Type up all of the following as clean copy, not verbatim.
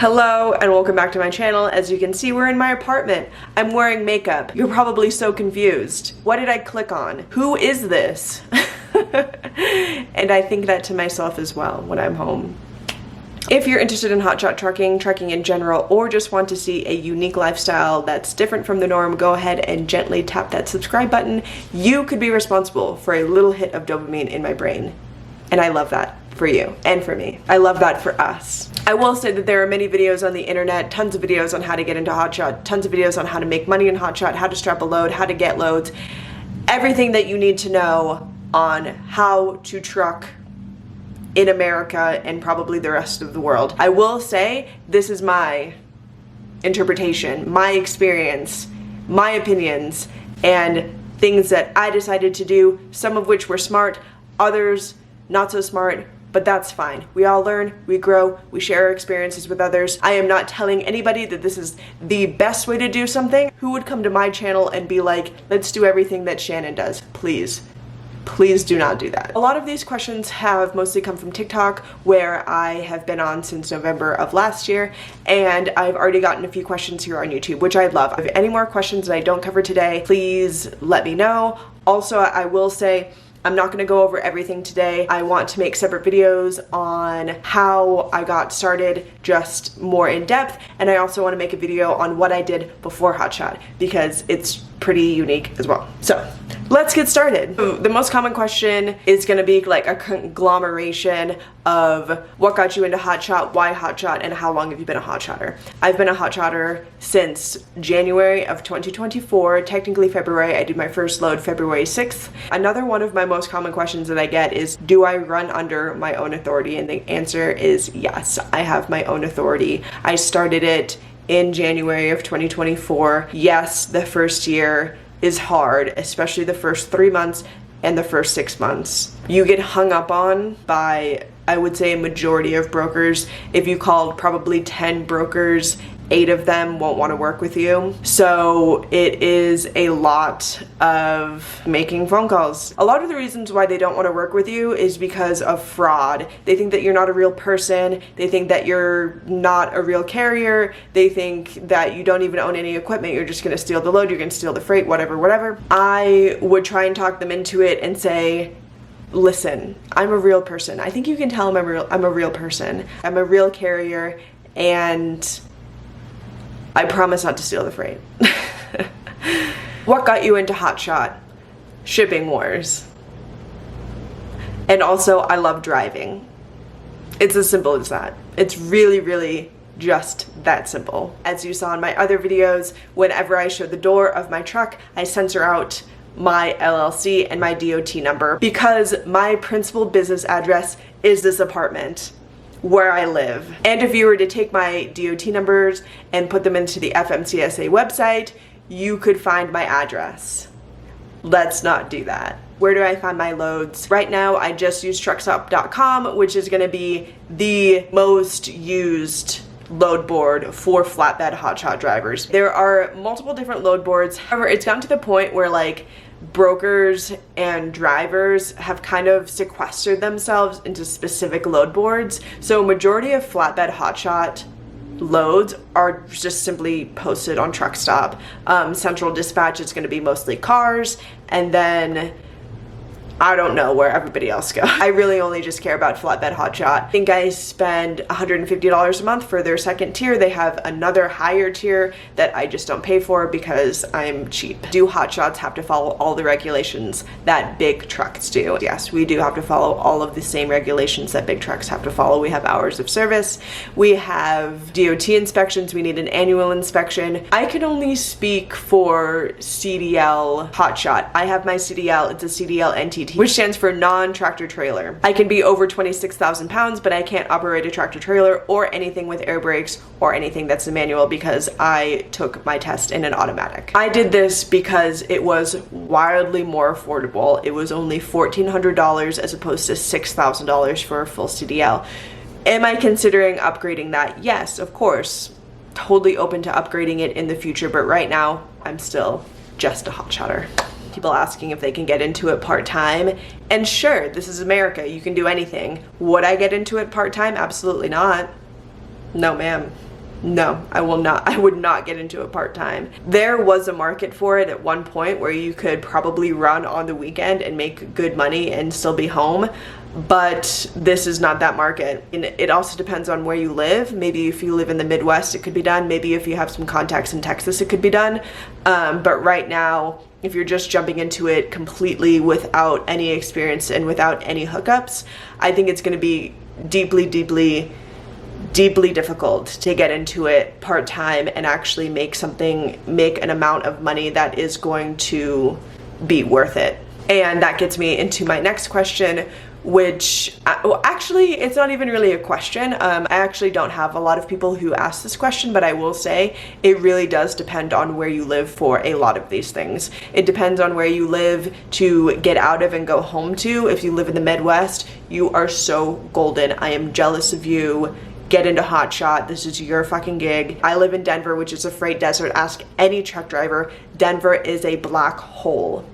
Hello and welcome back to my channel. As you can see, we're in my apartment. I'm wearing makeup. You're probably so confused. What did I click on? Who is this? And I think that to myself as well when I'm home. If you're interested in hotshot trucking in general, or just want to see a unique lifestyle that's different from the norm, go ahead and gently tap that subscribe button. You could be responsible for a little hit of dopamine in my brain. And I love that for you and for me. I love that for us. I will say that there are many videos on the internet, tons of videos on how to get into hotshot, tons of videos on how to make money in hotshot, how to strap a load, how to get loads, everything that you need to know on how to truck in America and probably the rest of the world. I will say this is my interpretation, my experience, my opinions, and things that I decided to do, some of which were smart, others not so smart, but that's fine. We all learn, we grow, we share our experiences with others. I am not telling anybody that this is the best way to do something. Who would come to my channel and be like, let's do everything that Shannon does? Please. Please do not do that. A lot of these questions have mostly come from TikTok, where I have been on since November of last year, and I've already gotten a few questions here on YouTube, which I love. If any more questions that I don't cover today, please let me know. Also, I will say, I'm not going to go over everything today. I want to make separate videos on how I got started, just more in depth, and I also want to make a video on what I did before hotshot, because it's pretty unique as well. So let's get started. The most common question is going to be like a conglomeration of what got you into hotshot, why hotshot, and how long have you been a hotshotter. I've been a hotshotter since January of 2024, technically February. I did my first load February 6th. Another one of my most common questions that I get is, do I run under my own authority? And the answer is yes, I have my own authority. I started it in January of 2024. Yes, the first year is hard, especially the first 3 months and the first 6 months. You get hung up on by, I would say, a majority of brokers. If you called probably 10 brokers, 8 of them won't want to work with you. So it is a lot of making phone calls. A lot of the reasons why they don't want to work with you is because of fraud. They think that you're not a real person. They think that you're not a real carrier. They think that you don't even own any equipment. You're just going to steal the load. You're going to steal the freight, whatever. I would try and talk them into it and say, listen, I'm a real person. I think you can tell I'm a real person. I'm a real carrier, and I promise not to steal the freight. What got you into hotshot? Shipping wars. And also, I love driving. It's as simple as that. It's really just that simple. As you saw in my other videos, whenever I show the door of my truck, I censor out my LLC and my DOT number, because my principal business address is this apartment where I live. And if you were to take my DOT numbers and put them into the FMCSA website, you could find my address. Let's not do that. Where do I find my loads? Right now, I just use truckstop.com, which is gonna be the most used load board for flatbed hotshot drivers. There are multiple different load boards. However, it's gotten to the point where like brokers and drivers have kind of sequestered themselves into specific load boards. So majority of flatbed hotshot loads are just simply posted on Truckstop. Central Dispatch is going to be mostly cars, and then I don't know where everybody else goes. I really only just care about flatbed hotshot. I think I spend $150 a month for their second tier. They have another higher tier that I just don't pay for because I'm cheap. Do hotshots have to follow all the regulations that big trucks do? Yes, we do have to follow all of the same regulations that big trucks have to follow. We have hours of service. We have DOT inspections. We need an annual inspection. I can only speak for CDL hotshot. I have my CDL. It's a CDL NTT, which stands for non-tractor trailer. I can be over 26,000 pounds, but I can't operate a tractor trailer or anything with air brakes or anything that's a manual, because I took my test in an automatic. I did this because it was wildly more affordable. It was only $1,400 as opposed to $6,000 for a full CDL. Am I considering upgrading that? Yes, of course. Totally open to upgrading it in the future, but right now, I'm still just a hotshotter. People asking if they can get into it part-time, and sure, this is America, you can do anything. Would I get into it part-time? Absolutely not. No ma'am. No, I will not. I would not get into it part-time. There was a market for it at one point where you could probably run on the weekend and make good money and still be home, but this is not that market. And it also depends on where you live. Maybe if you live in the Midwest, it could be done. Maybe if you have some contacts in Texas, it could be done. But right now, if you're just jumping into it completely without any experience and without any hookups, I think it's going to be deeply, deeply difficult to get into it part-time and actually make an amount of money that is going to be worth it. And that gets me into my next question, which, well, actually, it's not even really a question. I actually don't have a lot of people who ask this question, but I will say it really does depend on where you live for a lot of these things. It depends on where you live to get out of and go home to. If you live in the Midwest, you are so golden. I am jealous of you. Get into Hotshot. This is your fucking gig. I live in Denver, which is a freight desert. Ask any truck driver. Denver is a black hole.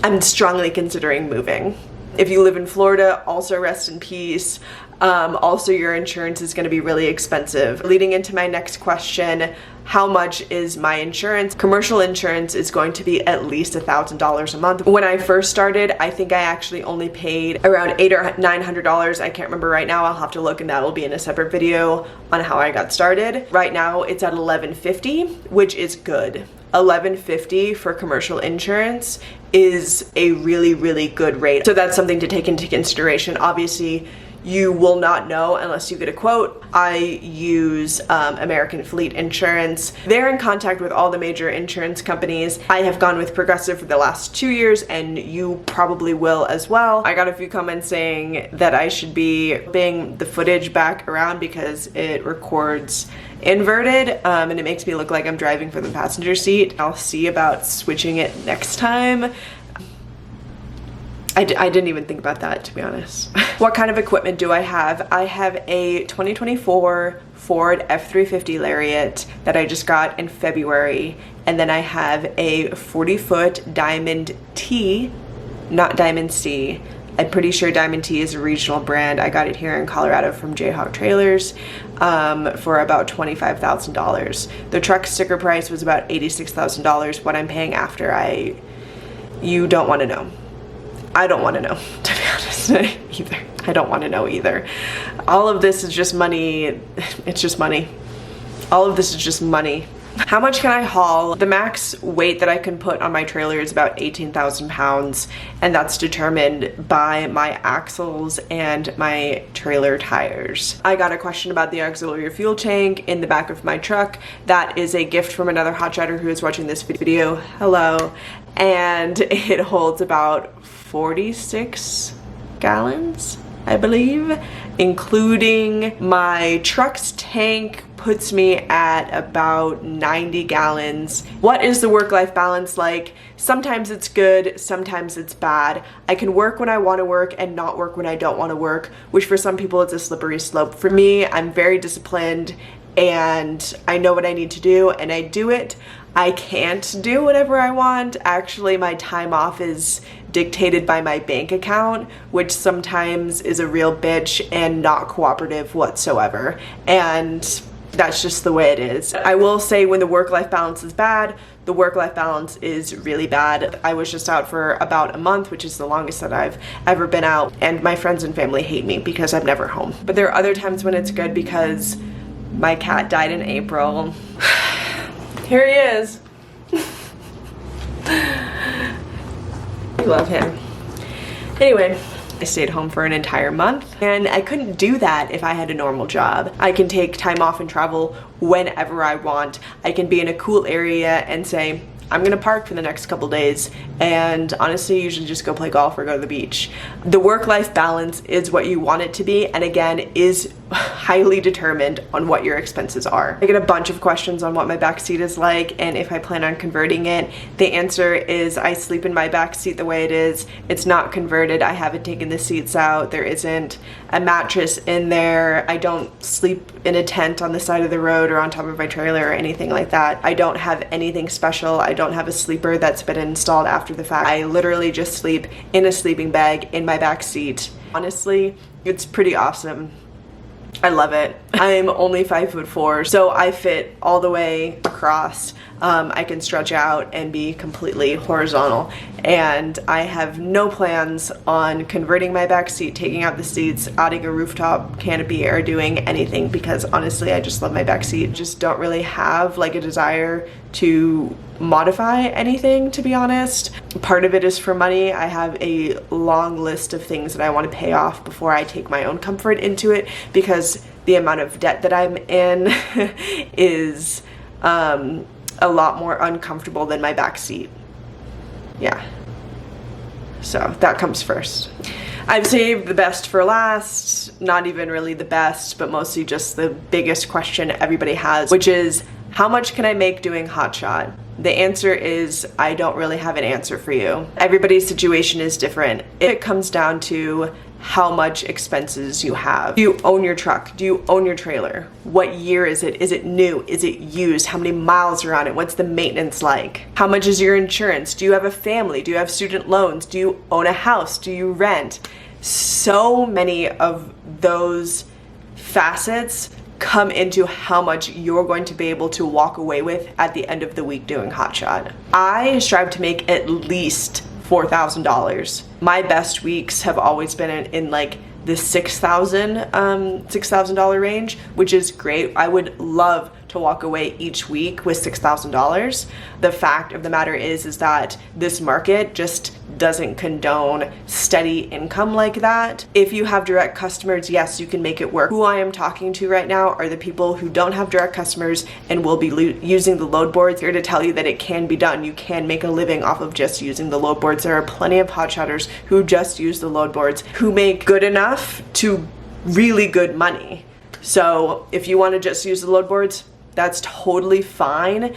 I'm strongly considering moving. If you live in Florida, also rest in peace. Also, your insurance is going to be really expensive. Leading into my next question, how much is my insurance? Commercial insurance is going to be at least $1,000 a month. When I first started, I think I actually only paid around $800 or $900. I can't remember right now. I'll have to look, and that'll be in a separate video on how I got started. Right now, it's at $1,150, which is good. $1,150 for commercial insurance is a really, really good rate. So that's something to take into consideration. Obviously, you will not know unless you get a quote. I use American Fleet Insurance. They're in contact with all the major insurance companies. I have gone with Progressive for the last 2 years, and you probably will as well. I got a few comments saying that I should be flipping the footage back around because it records inverted and it makes me look like I'm driving from the passenger seat. I'll see about switching it next time. I didn't even think about that, to be honest. What kind of equipment do I have? I have a 2024 Ford F-350 Lariat that I just got in February, and then I have a 40-foot Diamond T, not Diamond C. I'm pretty sure Diamond T is a regional brand. I got it here in Colorado from Jayhawk Trailers for about $25,000. The truck sticker price was about $86,000. What I'm paying after, you don't want to know. I don't want to know, to be honest, either. I don't want to know either. All of this is just money. It's just money. All of this is just money. How much can I haul? The max weight that I can put on my trailer is about 18,000 pounds, and that's determined by my axles and my trailer tires. I got a question about the auxiliary fuel tank in the back of my truck. That is a gift from another hotshotter who is watching this video. Hello. And it holds about 46 gallons, I believe, including my truck's tank puts me at about 90 gallons. What is the work-life balance like? Sometimes it's good, sometimes it's bad. I can work when I want to work and not work when I don't want to work, which for some people it's a slippery slope. For me, I'm very disciplined and I know what I need to do and I do it. I can't do whatever I want. Actually, my time off is dictated by my bank account, which sometimes is a real bitch and not cooperative whatsoever. And that's just the way it is. I will say when the work-life balance is bad, the work-life balance is really bad. I was just out for about a month, which is the longest that I've ever been out, and my friends and family hate me because I'm never home. But there are other times when it's good because my cat died in April. Here he is. We love him. Anyway, I stayed home for an entire month, and I couldn't do that if I had a normal job. I can take time off and travel whenever I want. I can be in a cool area and say, I'm gonna park for the next couple days and honestly usually just go play golf or go to the beach. The work-life balance is what you want it to be, and again is highly determined on what your expenses are. I get a bunch of questions on what my back seat is like and if I plan on converting it. The answer is I sleep in my back seat the way it is. It's not converted. I haven't taken the seats out. There isn't a mattress in there. I don't sleep in a tent on the side of the road or on top of my trailer or anything like that. I don't have anything special. I don't have a sleeper that's been installed after the fact. I literally just sleep in a sleeping bag in my back seat. Honestly, it's pretty awesome. I love it. I'm only 5'4", so I fit all the way across. I can stretch out and be completely horizontal, and I have no plans on converting my back seat, taking out the seats, adding a rooftop canopy, or doing anything, because honestly I just love my back seat. Just don't really have like a desire to modify anything, to be honest. Part of it is for money. I have a long list of things that I want to pay off before I take my own comfort into it, because the amount of debt that I'm in is a lot more uncomfortable than my back seat. Yeah, so that comes first. I've saved the best for last. Not even really the best, but mostly just the biggest question everybody has, which is, how much can I make doing Hotshot? The answer is, I don't really have an answer for you. Everybody's situation is different. It comes down to how much expenses you have. Do you own your truck? Do you own your trailer? What year is it? Is it new? Is it used? How many miles are on it? What's the maintenance like? How much is your insurance? Do you have a family? Do you have student loans? Do you own a house? Do you rent? So many of those facets come into how much you're going to be able to walk away with at the end of the week doing Hotshot. I strive to make at least $4,000. My best weeks have always been in like the $6,000 range, which is great. I would love to walk away each week with $6,000. The fact of the matter is that this market just doesn't condone steady income like that. If you have direct customers, yes, you can make it work. Who I am talking to right now are the people who don't have direct customers and will be using the load boards. Here to tell you that it can be done. You can make a living off of just using the load boards. There are plenty of hotshotters who just use the load boards who make good enough to really good money. So if you want to just use the load boards, that's totally fine.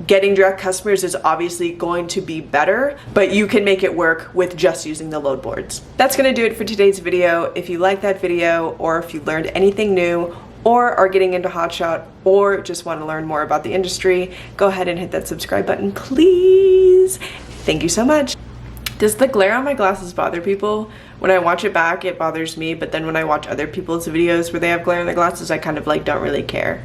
Getting direct customers is obviously going to be better, but you can make it work with just using the load boards. That's gonna do it for today's video. If you liked that video, or if you learned anything new, or are getting into Hotshot, or just want to learn more about the industry, go ahead and hit that subscribe button, please. Thank you so much. Does the glare on my glasses bother people? When I watch it back, it bothers me, but then when I watch other people's videos where they have glare on their glasses, I kind of like don't really care.